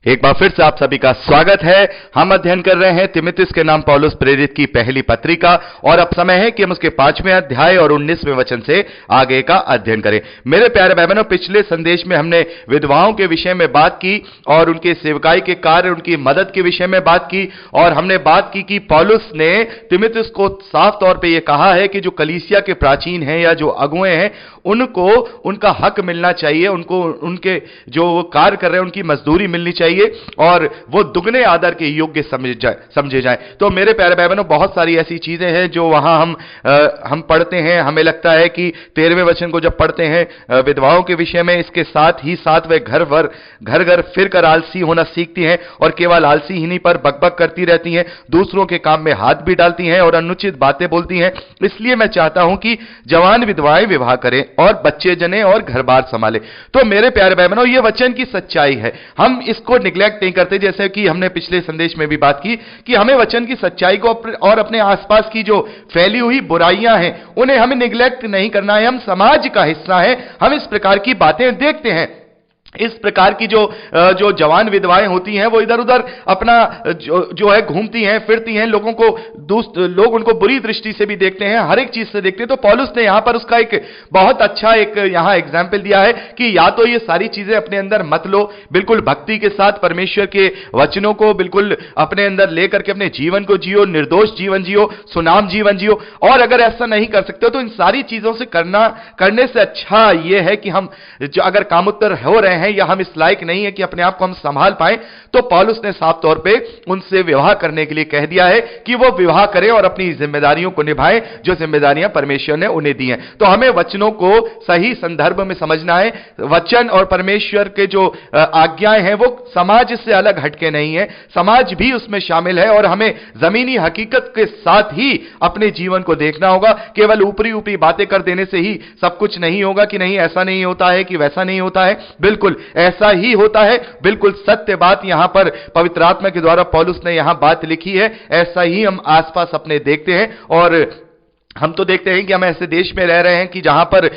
एक बार फिर से आप सभी का स्वागत है। हम अध्ययन कर रहे हैं तीमुथियुस के नाम पौलुस प्रेरित की पहली पत्रिका और अब समय है कि हम उसके 5वें अध्याय और 19वें वचन से आगे का अध्ययन करें। मेरे प्यारे भाई बहनों, पिछले संदेश में हमने विधवाओं के विषय में बात की और उनके सेवकाई के कार्य, उनकी मदद के विषय में बात की और हमने बात की कि पौलुस ने तीमुथियुस को साफ तौर पर यह कहा है कि जो कलीसिया के प्राचीन हैं या जो अगुए हैं उनको उनका हक मिलना चाहिए, उनको उनके जो वो कार्य कर रहे हैं उनकी मजदूरी मिलनी चाहिए और वो दुगने आदर के योग्य समझे जाए। तो मेरे प्यारे भाई बहनों, बहुत सारी ऐसी चीजें हैं जो वहां हम पढ़ते हैं। हमें लगता है कि 13वें वचन को जब पढ़ते हैं विधवाओं के विषय में, इसके साथ ही साथ वे घर घर फिर कर आलसी होना सीखती हैं और केवल आलसी ही नहीं पर बकबक करती रहती हैं, दूसरों के काम में हाथ भी डालती हैं और अनुचित बातें बोलती हैं। इसलिए मैं चाहता हूं कि जवान विधवाएं विवाह करें और बच्चे जने और घर बार संभाले। तो मेरे प्यारे भाई बहनों, यह वचन की सच्चाई है, हम इसको निग्लेक्ट नहीं करते। जैसे कि हमने पिछले संदेश में भी बात की कि हमें वचन की सच्चाई को और अपने आसपास की जो फैली हुई बुराइयां हैं उन्हें हमें निग्लेक्ट नहीं करना है। हम समाज का हिस्सा हैं, हम इस प्रकार की बातें देखते हैं। इस प्रकार की जो जवान विधवाएं होती हैं वो इधर उधर अपना जो है घूमती हैं फिरती हैं, लोग उनको बुरी दृष्टि से भी देखते हैं, हर एक चीज से देखते हैं। तो पौलुस ने यहां पर उसका एक बहुत अच्छा एक यहां एग्जाम्पल दिया है कि या तो ये सारी चीजें अपने अंदर मत लो, बिल्कुल भक्ति के साथ परमेश्वर के वचनों को बिल्कुल अपने अंदर लेकर के अपने जीवन को जियो, निर्दोष जीवन जियो, सुनाम जीवन जियो। और अगर ऐसा नहीं कर सकते तो इन सारी चीजों से करने से अच्छा यह है कि हम जो अगर कामोत्तर हो रहे हैं या हम इस लायक नहीं है कि अपने आप को हम संभाल पाए, तो पौलुस ने साफ तौर पे उनसे विवाह करने के लिए कह दिया है कि वो विवाह करें और अपनी जिम्मेदारियों को निभाएं जो जिम्मेदारियां परमेश्वर ने उन्हें दी हैं। तो हमें वचनों को सही संदर्भ में समझना है। वचन और परमेश्वर के जो आज्ञाएं हैं वो समाज से अलग हटके नहीं है, समाज भी उसमें शामिल है और हमें जमीनी हकीकत के साथ ही अपने जीवन को देखना होगा। केवल ऊपरी ऊपरी बातें कर देने से ही सब कुछ नहीं होगा कि नहीं ऐसा नहीं होता है कि वैसा नहीं होता है, बिल्कुल ऐसा ही होता है। बिल्कुल सत्य बात यहां पर पवित्र आत्मा के द्वारा पौलुस ने यहां बात लिखी है, ऐसा ही हम आसपास अपने देखते हैं। और हम तो देखते हैं कि हम ऐसे देश में रह रहे हैं कि जहां पर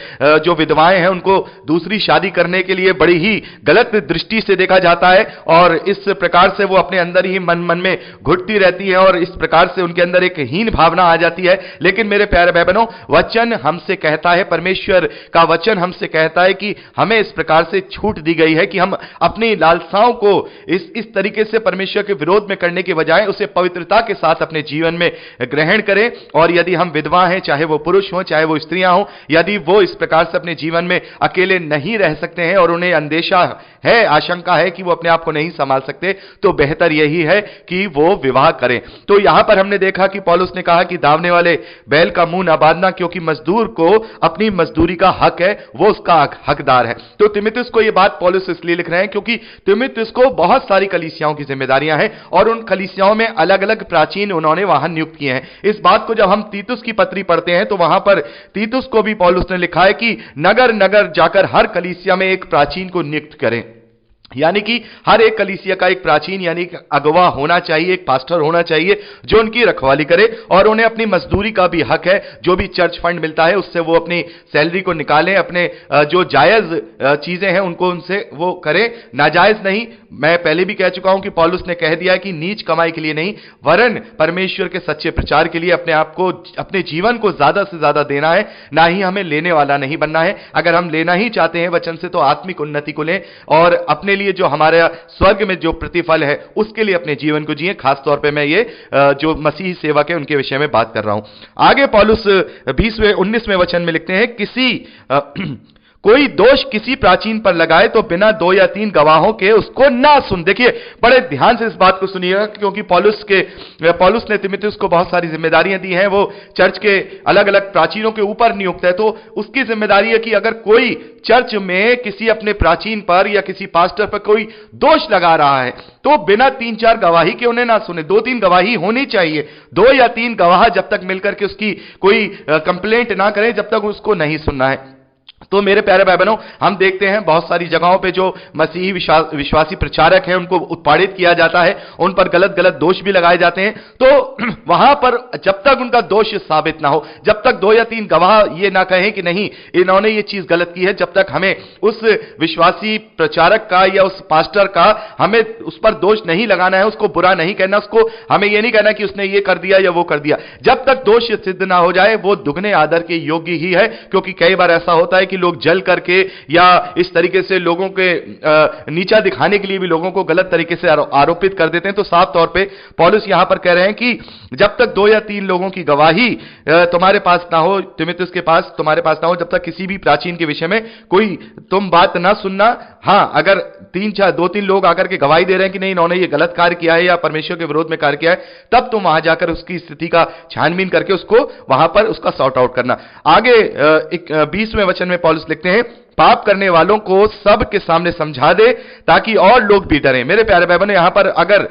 जो विधवाएं हैं उनको दूसरी शादी करने के लिए बड़ी ही गलत दृष्टि से देखा जाता है और इस प्रकार से वो अपने अंदर ही मन में घुटती रहती है और इस प्रकार से उनके अंदर एक हीन भावना आ जाती है। लेकिन मेरे प्यारे भाई बहनों, वचन हमसे कहता है, परमेश्वर का वचन हमसे कहता है कि हमें इस प्रकार से छूट दी गई है कि हम अपनी लालसाओं को इस तरीके से परमेश्वर के विरोध में करने के बजाय उसे पवित्रता के साथ अपने जीवन में ग्रहण करें। और यदि हम विधवा हैं, चाहे वो पुरुष हो चाहे वो स्त्रियां हो, यदि वो इस प्रकार से अपने जीवन में अकेले नहीं रह सकते हैं और उन्हें अंदेशा है, आशंका है कि वो अपने आप को नहीं संभाल सकते, तो बेहतर यही है कि वो विवाह करें। तो यहां पर हमने देखा कि पौलुस ने कहा कि दावने वाले बैल का मुंह न बांधना, क्योंकि मजदूर को अपनी मजदूरी का हक है, वो उसका हकदार है। तो तीमुथियुस को यह बात पौलुस इसलिए लिख रहे हैं क्योंकि तीमुथियुस को बहुत सारी कलीसियाओं की जिम्मेदारियां हैं और उन कलीसियाओं में अलग अलग प्राचीन उन्होंने वहां नियुक्त किए हैं। इस बात को जब हम तीतुस की पत्री पढ़ते हैं तो वहां पर तीतुस को भी पौलुस ने लिखा है कि नगर नगर जाकर हर कलीसिया में एक प्राचीन को नियुक्त करें, यानी कि हर एक कलीसिया का एक प्राचीन यानी अगवा होना चाहिए, एक पास्टर होना चाहिए जो उनकी रखवाली करे और उन्हें अपनी मजदूरी का भी हक है। जो भी चर्च फंड मिलता है उससे वो अपनी सैलरी को निकालें, अपने जो जायज चीजें हैं उनको उनसे वो करें, नाजायज नहीं। मैं पहले भी कह चुका हूं कि पौलुस ने कह दिया कि नीच कमाई के लिए नहीं, वरन परमेश्वर के सच्चे प्रचार के लिए अपने आप को, अपने जीवन को ज्यादा से ज्यादा देना है, ना ही हमें लेने वाला नहीं बनना है। अगर हम लेना ही चाहते हैं वचन से तो आत्मिक उन्नति को लें और अपने लिए जो हमारे स्वर्ग में जो प्रतिफल है उसके लिए अपने जीवन को जिए। खास तौर पे मैं ये जो मसीही सेवक है उनके विषय में बात कर रहा हूं। आगे पौलुस 19वें वचन में लिखते हैं, कोई दोष किसी प्राचीन पर लगाए तो बिना 2 या 3 गवाहों के उसको ना सुन। देखिए, बड़े ध्यान से इस बात को सुनिएगा क्योंकि पौलुस ने तीमुथियुस को बहुत सारी जिम्मेदारियां दी हैं। वो चर्च के अलग अलग प्राचीनों के ऊपर नियुक्त है, तो उसकी जिम्मेदारी है कि अगर कोई चर्च में किसी अपने प्राचीन पर या किसी पास्टर पर कोई दोष लगा रहा है तो बिना 3-4 गवाही के उन्हें ना सुने। 2-3 गवाही होनी चाहिए, 2 या 3 गवाह जब तक मिलकर के उसकी कोई कंप्लेंट ना करें जब तक उसको नहीं सुनना है। तो मेरे प्यारे भाई बहनों, हम देखते हैं बहुत सारी जगहों पे जो मसीही विश्वासी प्रचारक हैं उनको उत्पादित किया जाता है, उन पर गलत गलत दोष भी लगाए जाते हैं। तो वहां पर जब तक उनका दोष साबित ना हो, जब तक 2 या 3 गवाह ये ना कहें कि नहीं इन्होंने ये चीज गलत की है, जब तक हमें उस विश्वासी प्रचारक का या उस पास्टर का हमें उस पर दोष नहीं लगाना है, उसको बुरा नहीं कहना, उसको हमें ये नहीं कहना कि उसने ये कर दिया या वो कर दिया। जब तक दोष सिद्ध ना हो जाए वो दुगने आदर के योग्य ही है। क्योंकि कई बार ऐसा होता है कि लोग जल करके या इस तरीके से लोगों के नीचा दिखाने के लिए भी लोगों को गलत तरीके से आरोपित कर देते हैं। तो साफ तौर पे पौलुस यहां पर कह रहे हैं कि जब तक 2 या 3 लोगों की गवाही तुम्हारे पास ना हो, तिमुथियुस के पास तुम्हारे पास ना हो, जब तक किसी भी प्राचीन के विषय में कोई तुम बात ना सुनना। हां, अगर 2-3 लोग आकर के गवाही दे रहे हैं कि नहीं इन्होंने ये गलत कार्य किया है या परमेश्वर के विरोध में कार्य किया है, तब तुम वहां जाकर उसकी स्थिति का छानबीन करके उसको वहां पर उसका सॉर्ट आउट करना। आगे 20वें वचन में पौलुस लिखते हैं, पाप करने वालों को सबके सामने समझा दे ताकि और लोग भी डरें। मेरे प्यारे भाई बहनों, यहां पर अगर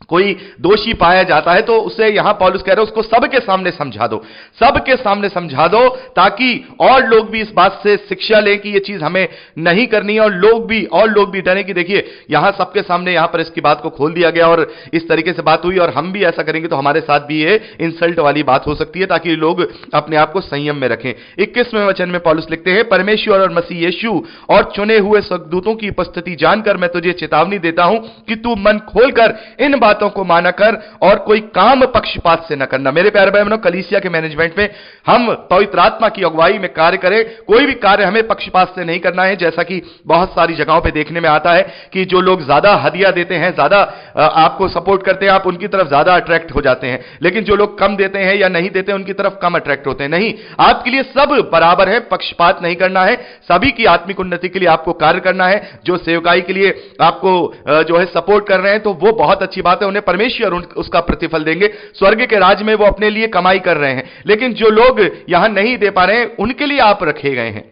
कोई दोषी पाया जाता है तो उसे यहां पौलुस कह रहे हैं उसको सबके सामने समझा दो, सबके सामने समझा दो ताकि और लोग भी इस बात से शिक्षा लें कि यह चीज हमें नहीं करनी है और लोग भी डरें कि देखिए यहां सबके सामने यहां पर इसकी बात को खोल दिया गया और इस तरीके से बात हुई और हम भी ऐसा करेंगे तो हमारे साथ भी ये इंसल्ट वाली बात हो सकती है, ताकि लोग अपने आप को संयम में रखें। 21वें वचन में पौलुस लिखते हैं, परमेश्वर और मसीह यीशु और चुने हुए स्वर्गदूतों की उपस्थिति जानकर मैं तुझे चेतावनी देता हूं कि तू मन खोलकर इन बातों को माना कर और कोई काम पक्षपात से न करना। मेरे प्यारे भाई बहनों, कलीसिया के मैनेजमेंट में हम पवित्र आत्मा की अगुवाई में कार्य करें, कोई भी कार्य हमें पक्षपात से नहीं करना है। जैसा कि बहुत सारी जगहों पे देखने में आता है कि जो लोग ज्यादा हदिया देते हैं, ज्यादा आपको सपोर्ट करते हैं, आप उनकी तरफ ज्यादा अट्रैक्ट हो जाते हैं, लेकिन जो लोग कम देते हैं या नहीं देते उनकी तरफ कम अट्रैक्ट होते हैं। नहीं, आपके लिए सब बराबर है, पक्षपात नहीं करना है, सभी की आत्मिक उन्नति के लिए आपको कार्य करना है। जो सेवकाई के लिए आपको जो है सपोर्ट कर रहे हैं तो वो बहुत अच्छी बात है, उन्हें परमेश्वर उसका प्रतिफल देंगे। स्वर्ग के राज में वो अपने लिए कमाई कर रहे हैं, लेकिन जो लोग यहां नहीं दे पा रहे हैं उनके लिए आप रखे गए हैं,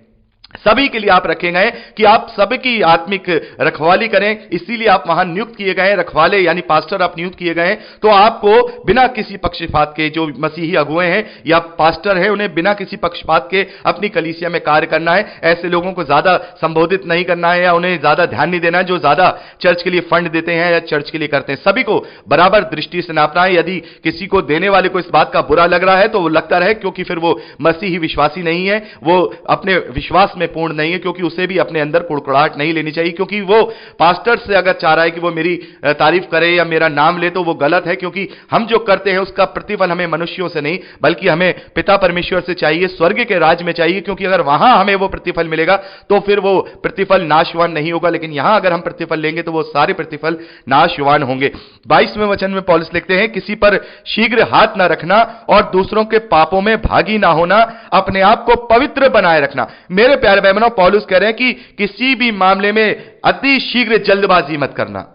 सभी के लिए आप रखे गए कि आप सबकी आत्मिक रखवाली करें। इसीलिए आप वहां नियुक्त किए गए, रखवाले यानी पास्टर आप नियुक्त किए गए। तो आपको बिना किसी पक्षपात के, जो मसीही अगुए हैं या पास्टर हैं, उन्हें बिना किसी पक्षपात के अपनी कलीसिया में कार्य करना है। ऐसे लोगों को ज्यादा संबोधित नहीं करना है या उन्हें ज्यादा ध्यान नहीं देना है जो ज्यादा चर्च के लिए फंड देते हैं या चर्च के लिए करते हैं। सभी को बराबर दृष्टि से नापना है। यदि किसी को देने वाले को इस बात का बुरा लग रहा है तो वो लगता रहे, क्योंकि फिर वो मसीही विश्वासी नहीं है, वो अपने विश्वास में पूर्ण नहीं है, क्योंकि उसे भी अपने अंदर कुड़कुड़ाहट नहीं लेनी चाहिए। क्योंकि वो पास्टर से अगर चाह रहा है कि वो मेरी तारीफ करे या मेरा नाम ले तो वो गलत है, क्योंकि हम जो करते हैं उसका प्रतिफल हमें मनुष्यों से नहीं बल्कि हमें पिता परमेश्वर से चाहिए, स्वर्ग के राज में चाहिए। क्योंकि अगर वहां हमें वो प्रतिफल मिलेगा तो फिर वो प्रतिफल नाशवान नहीं होगा, लेकिन यहां अगर हम प्रतिफल लेंगे तो वो सारे प्रतिफल नाशवान होंगे। 22वें वचन में पौलुस लिखते हैं, किसी पर शीघ्र हाथ ना रखना और दूसरों के पापों में भागी ना होना, अपने आप को पवित्र बनाए रखना। मेरे प्यारे भाई बहनों, पौलुस कह रहे हैं कि किसी भी मामले में अति शीघ्र जल्दबाजी मत करना।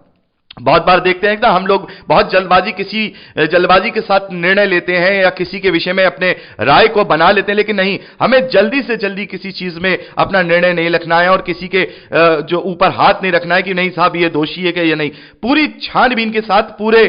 बहुत बार देखते हैं कि हम लोग बहुत जल्दबाजी के साथ निर्णय लेते हैं या किसी के विषय में अपने राय को बना लेते हैं, लेकिन नहीं, हमें जल्दी से जल्दी किसी चीज में अपना निर्णय नहीं रखना है और किसी के जो ऊपर हाथ नहीं रखना है कि नहीं साहब ये दोषी है कि ये नहीं। पूरी छानबीन के साथ, पूरे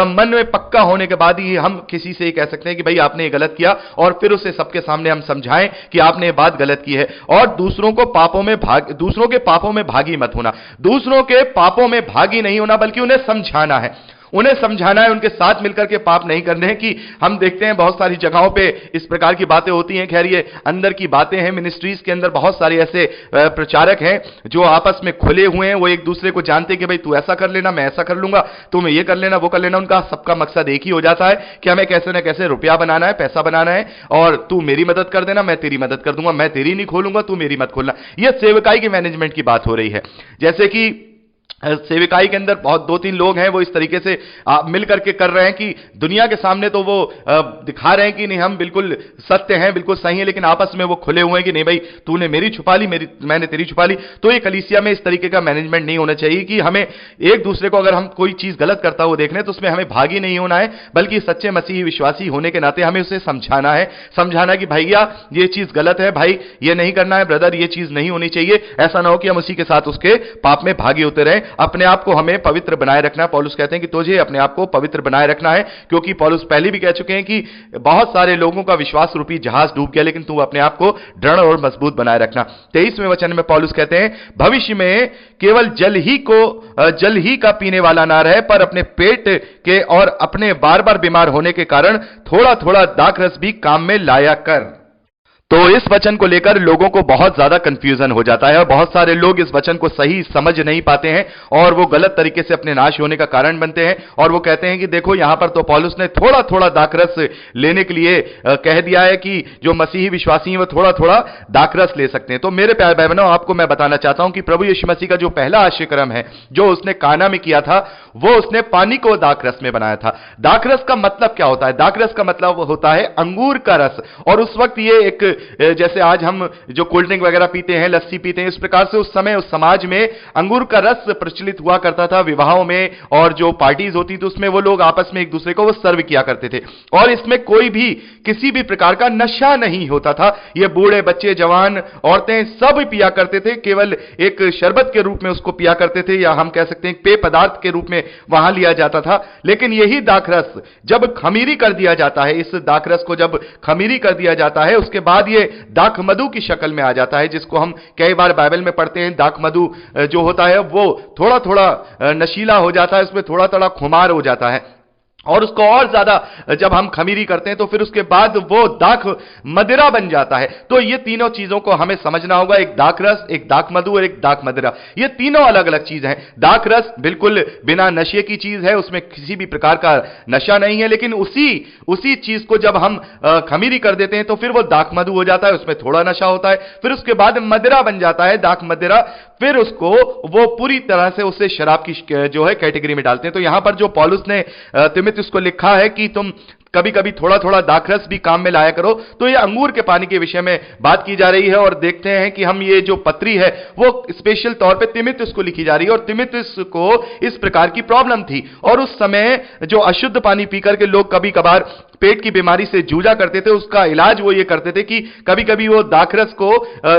मन में पक्का होने के बाद ही हम किसी से कह सकते हैं कि भाई आपने ये गलत किया, और फिर उसे सबके सामने हम समझाएं कि आपने ये बात गलत की है। और दूसरों के पापों में भागी मत होना, दूसरों के पापों में भागी नहीं होना, बल्कि उन्हें समझाना है, उनके साथ मिलकर के पाप नहीं करने हैं। कि हम देखते हैं बहुत सारी जगहों पे इस प्रकार की बातें होती हैं। खैर ये अंदर की बातें हैं, मिनिस्ट्रीज के अंदर बहुत सारे ऐसे प्रचारक हैं जो आपस में खुले हुए हैं, वो एक दूसरे को जानते हैं कि भाई तू ऐसा कर लेना, मैं ऐसा कर लूंगा, तुम ये कर लेना, वो कर लेना। उनका सबका मकसद एक ही हो जाता है कि हमें कैसे ना कैसे रुपया बनाना है, पैसा बनाना है, और तू मेरी मदद कर देना, मैं तेरी मदद कर दूंगा, मैं तेरी नहीं खोलूंगा, तू मेरी मत खोलना। यह सेवकाई की मैनेजमेंट की बात हो रही है। जैसे कि सेविकाई के अंदर बहुत 2-3 लोग हैं, वो इस तरीके से मिल करके कर रहे हैं कि दुनिया के सामने तो वो दिखा रहे हैं कि नहीं हम बिल्कुल सत्य हैं, बिल्कुल सही है, लेकिन आपस में वो खुले हुए हैं कि नहीं भाई तूने मेरी छुपा ली, मैंने तेरी छुपा ली। तो ये कलीसिया में इस तरीके का मैनेजमेंट नहीं होना चाहिए कि हमें एक दूसरे को, अगर हम कोई चीज गलत करता हुआ देख रहे हैं तो उसमें हमें भागी नहीं होना है, बल्कि सच्चे मसीही विश्वासी होने के नाते हमें उसे समझाना कि भैया ये चीज गलत है, भाई ये नहीं करना है, ब्रदर ये चीज नहीं होनी चाहिए। ऐसा ना हो कि हम उसी के साथ उसके पाप में भागी होते रहे। अपने आप को हमें पवित्र बनाए रखना है। पौलुस कहते हैं कि तुझे अपने आप को पवित्र बनाए रखना है, क्योंकि पौलुस पहले भी कह चुके हैं कि बहुत सारे लोगों का विश्वास रूपी जहाज डूब गया, लेकिन तू अपने आप को दृढ़ और मजबूत बनाए रखना। 23वें वचन में पौलुस कहते हैं, भविष्य में केवल जल ही का पीने वाला ना रहे, पर अपने पेट के और अपने बार बार बीमार होने के कारण थोड़ा थोड़ा दाखरस भी काम में लाया कर। तो इस वचन को लेकर लोगों को बहुत ज्यादा कंफ्यूजन हो जाता है और बहुत सारे लोग इस वचन को सही समझ नहीं पाते हैं और वो गलत तरीके से अपने नाश होने का कारण बनते हैं। और वो कहते हैं कि देखो यहां पर तो पौलुस ने थोड़ा थोड़ा दाखरस लेने के लिए कह दिया है कि जो मसीही विश्वासी हैं वो थोड़ा थोड़ा दाखरस ले सकते हैं। तो मेरे प्यारे भाई बहनों, आपको मैं बताना चाहता हूं कि प्रभु यीशु मसीह का जो पहला आश्चर्यक्रम है जो उसने काना में किया था, वो उसने पानी को दाखरस में बनाया था। दाखरस का मतलब क्या होता है? दाखरस का मतलब होता है अंगूर का रस। और उस वक्त ये एक, जैसे आज हम जो कोल्ड ड्रिंक वगैरह पीते हैं, लस्सी पीते हैं, इस प्रकार से उस समय उस समाज में अंगूर का रस प्रचलित हुआ करता था। विवाहों में और जो पार्टीज होती थी उसमें वो लोग आपस में एक दूसरे को वो सर्व किया करते थे। और इसमें कोई भी किसी भी प्रकार का नशा नहीं होता था। ये बूढ़े, बच्चे, जवान, औरतें सब पिया करते थे। केवल एक शरबत के रूप में उसको पिया करते थे, या हम कह सकते हैं पेय पदार्थ के रूप में वहां लिया जाता था। लेकिन यही दाखरस जब खमीरी कर दिया जाता है, इस दाखरस को जब खमीरी कर दिया जाता है, उसके बाद ये दाख मधु की शक्ल में आ जाता है, जिसको हम कई बार बाइबल में पढ़ते हैं। दाख मधु जो होता है वो थोड़ा थोड़ा नशीला हो जाता है, उसमें थोड़ा थोड़ा खुमार हो जाता है। और उसको और ज्यादा जब हम खमीरी करते हैं तो फिर उसके बाद वो दाख मदिरा बन जाता है। तो ये तीनों चीजों को हमें समझना होगा, एक दाख रस, एक दाख मधु और एक दाख मदिरा। ये तीनों अलग अलग चीज हैं। दाख रस बिल्कुल बिना नशे की चीज है, उसमें किसी भी प्रकार का नशा नहीं है। लेकिन उसी चीज को जब हम खमीरी कर देते हैं तो फिर वो दाख मधु हो जाता है, उसमें थोड़ा नशा होता है। फिर उसके बाद मदिरा बन जाता है, दाख मदिरा। फिर उसको वो पूरी तरह से उसे शराब की जो है कैटेगरी में डालते हैं। तो यहां पर जो पौलुस ने तिमुथियुस को लिखा है कि तुम कभी कभी थोड़ा थोड़ा दाखरस भी काम में लाया करो, तो ये अंगूर के पानी के विषय में बात की जा रही है। और देखते हैं कि हम ये जो पत्री है वो स्पेशल तौर पे तिमुथियुस को लिखी जा रही है। और तिमुथियुस को इस प्रकार की प्रॉब्लम थी, और उस समय जो अशुद्ध पानी पीकर के लोग कभी कभार पेट की बीमारी से जूझा करते थे, उसका इलाज वो ये करते थे कि कभी कभी वो दाखरस को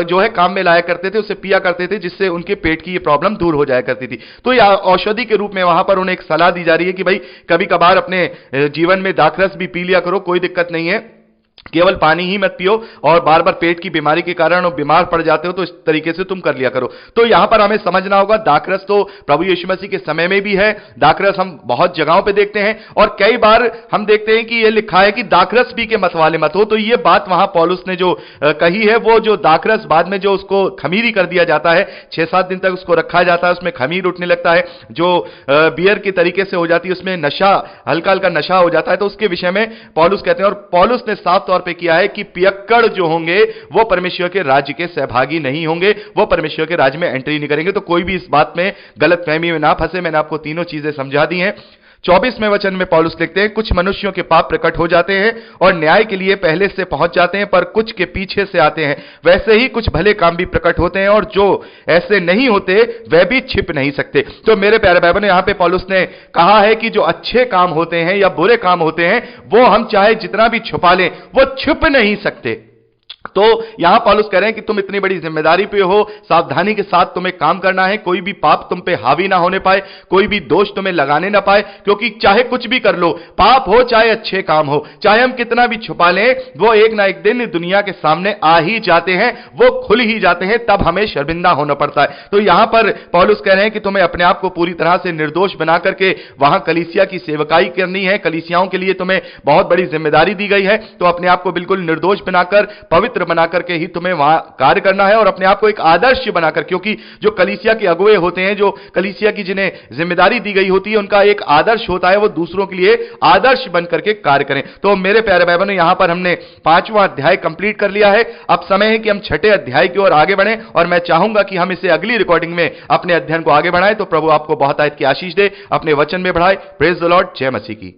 जो है काम में लाया करते थे, उसे पिया करते थे, जिससे उनके पेट की ये प्रॉब्लम दूर हो जाया करती थी। तो यह औषधि के रूप में वहां पर उन्हें एक सलाह दी जा रही है कि भाई कभी कभार अपने जीवन में दाखरस भी पी लिया करो, कोई दिक्कत नहीं है, केवल पानी ही मत पियो। और बार बार पेट की बीमारी के कारण बीमार पड़ जाते हो तो इस तरीके से तुम कर लिया करो। तो यहां पर हमें समझना होगा, दाखरस तो प्रभु यीशु मसीह के समय में भी है। दाखरस हम बहुत जगहों पे देखते हैं, और कई बार हम देखते हैं कि यह लिखा है कि दाखरस पी के मत वाले मत हो। तो यह बात वहां पौलुस ने जो कही है, वो जो दाखरस बाद में जो उसको खमीरी कर दिया जाता है, 6-7 दिन तक उसको रखा जाता है, उसमें खमीर उठने लगता है, जो बियर की तरीके से हो जाती है, उसमें नशा, हल्का हल्का नशा हो जाता है। तो उसके विषय में पौलुस कहते हैं, और पौलुस ने साफ तौर पे किया है कि पियक्कड़ जो होंगे वो परमेश्वर के राज्य के सहभागी नहीं होंगे, वो परमेश्वर के राज्य में एंट्री नहीं करेंगे। तो कोई भी इस बात में गलत फहमी में ना फंसे। मैंने आपको तीनों चीजें समझा दी हैं। 24वें वचन में पौलुस लिखते हैं, कुछ मनुष्यों के पाप प्रकट हो जाते हैं और न्याय के लिए पहले से पहुंच जाते हैं, पर कुछ के पीछे से आते हैं। वैसे ही कुछ भले काम भी प्रकट होते हैं, और जो ऐसे नहीं होते वह भी छिप नहीं सकते। तो मेरे प्यारे भाई बहनों, यहां पे पौलुस ने कहा है कि जो अच्छे काम होते हैं या बुरे काम होते हैं, वो हम चाहे जितना भी छुपा लें, वो छुप नहीं सकते। तो यहां पौलुस कह रहे हैं कि तुम इतनी बड़ी जिम्मेदारी पे हो, सावधानी के साथ तुम्हें काम करना है, कोई भी पाप तुम पे हावी ना होने पाए, कोई भी दोष तुम्हें लगाने ना पाए। क्योंकि चाहे कुछ भी कर लो, पाप हो चाहे अच्छे काम हो, चाहे हम कितना भी छुपा लें, वो एक ना एक दिन दुनिया के सामने आ ही जाते हैं, वो खुल ही जाते हैं, तब हमें शर्मिंदा होना पड़ता है। तो यहां पर पौलुस कह रहे हैं कि तुम्हें अपने आप को पूरी तरह से निर्दोष बना करके वहां कलीसिया की सेवकाई करनी है। कलीसियाओं के लिए तुम्हें बहुत बड़ी जिम्मेदारी दी गई है। तो अपने आप को बिल्कुल निर्दोष बनाकर, पवित्र बनाकर के ही तुम्हें वहां कार्य करना है, और अपने आप को एक आदर्श बनाकर, क्योंकि जो कलीसिया के अगुवे होते हैं, जो कलीसिया की जिन्हें जिम्मेदारी दी गई होती है, उनका एक आदर्श होता है, वो दूसरों के लिए आदर्श बनकर के कार्य करें। तो मेरे प्यारे भाई बहनों, यहां पर हमने 5वां अध्याय कंप्लीट कर लिया है। अब समय है कि हम 6ठे अध्याय की ओर आगे बढ़ें, और मैं चाहूंगा कि हम इसे अगली रिकॉर्डिंग में अपने अध्ययन को आगे बढ़ाएं। तो प्रभु आपको बहुत आयत की आशीष दे, अपने वचन में बढ़ाए। Praise the Lord. जय मसीह की।